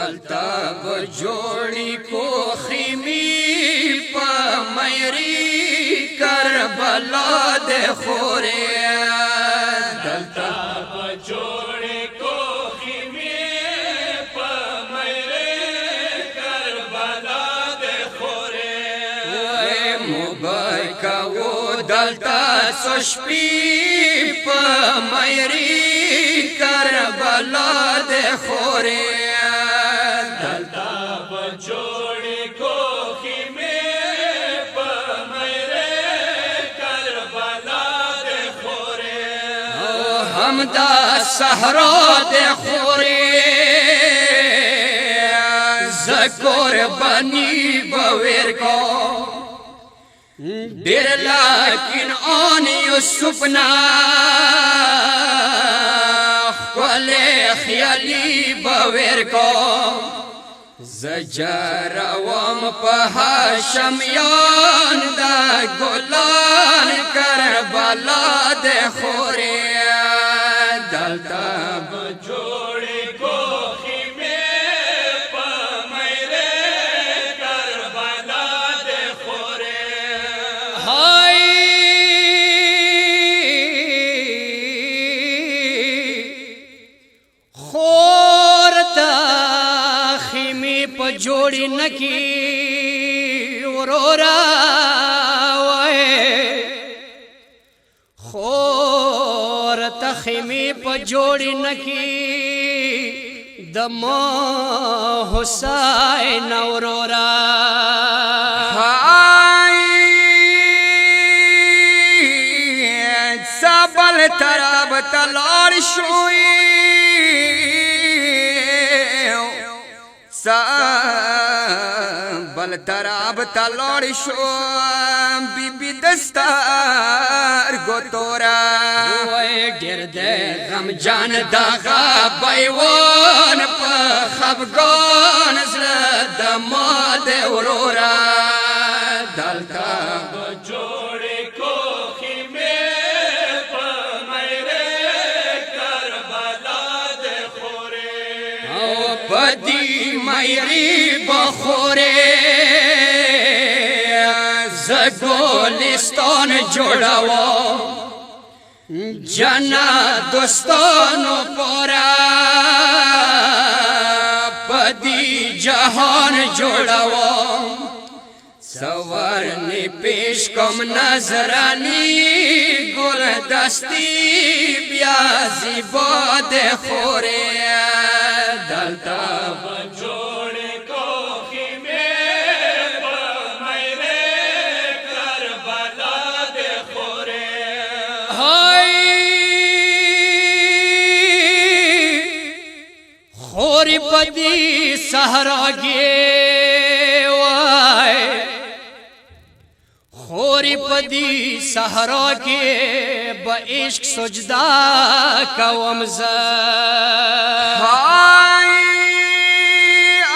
دلتا بجوڑی کو خیمی پا میری کربلا دے خورے دلتا بجوڑی کو خیمی پا میری کربلا دے خورے موبای کا وہ دلتا سشپی پا میری کربلا دے خورے دلتا بجوڑی کو خیمی پا میری کربلا دے خورے ہم دا سہرا دے خورے زکور بنی بویر کو دیر لیکن آن یوسف نا خولے خیالی بویر کو زجر وام پہا شمیان دا گلان کربلا دے خورے دلتا بجوڑی کو خیمی پا میری کربلا دے خورے خورتا خیمی پا جوڑی نکی ورورا وائے خورتا خیمی پا جوڑی نکی دما حسین ورورا سبل تراب تلار شوئی بل تراب تلار شو بی بی دستار گو تورا گر دے غم جان داغا بیوان پا خفگان زلد ما دے ورورا دلتا بجوڑی کو خیمی پا میری کربلا دے خورے بدی میری بخورے زگولستان جوڑاو جنا دوستانو پورا بدی جہان جوڑاو سوارنی پیش کم نظرانی گل دستی بیازی باد خورے دلتا بجوڑی کو خیمی پا میری کربلا دے خورے خوری پدی سہرا گے وائے خوری پدی سہرا کے با عشق سجدہ کوم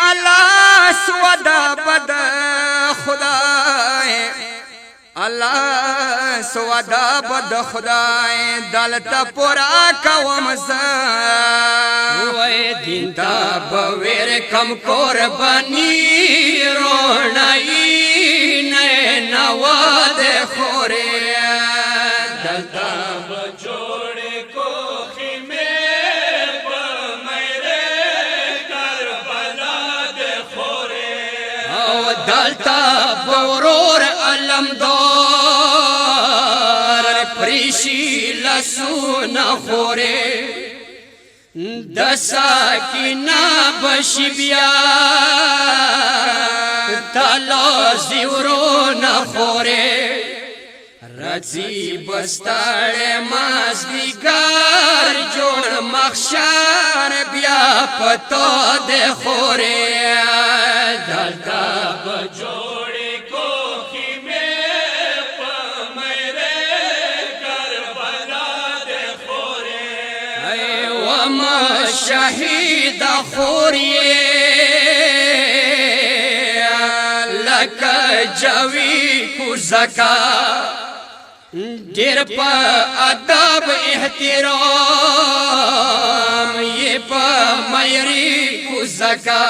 اللہ سودا بد خدای اللہ سودا بد خدای دلتا پورا کوم وے دین تا بویر کم قربانی رونائی نئے نواد خورے دلتا بجوڑی کو خیمی پا میری کربلا دے خورے دلتا بورور علم دار پریشی لسون خورے دسا کی نا بشی بیا تالا زیورو نخورے رضی بستار مازدیگر جوڑ مخشار بیا پتا دے خورے دلتا بجوڑی کو خیمی پا میری کربلا دے خورے وما شہید خوریے لکا جوی کو زکا دیر پا ادب احترام یہ پا میری کو زکا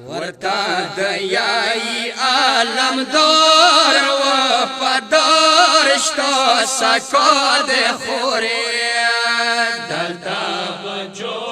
ورتا دیائی عالم دار و پدارشتا سکا ده خوری دلتا بجوڑ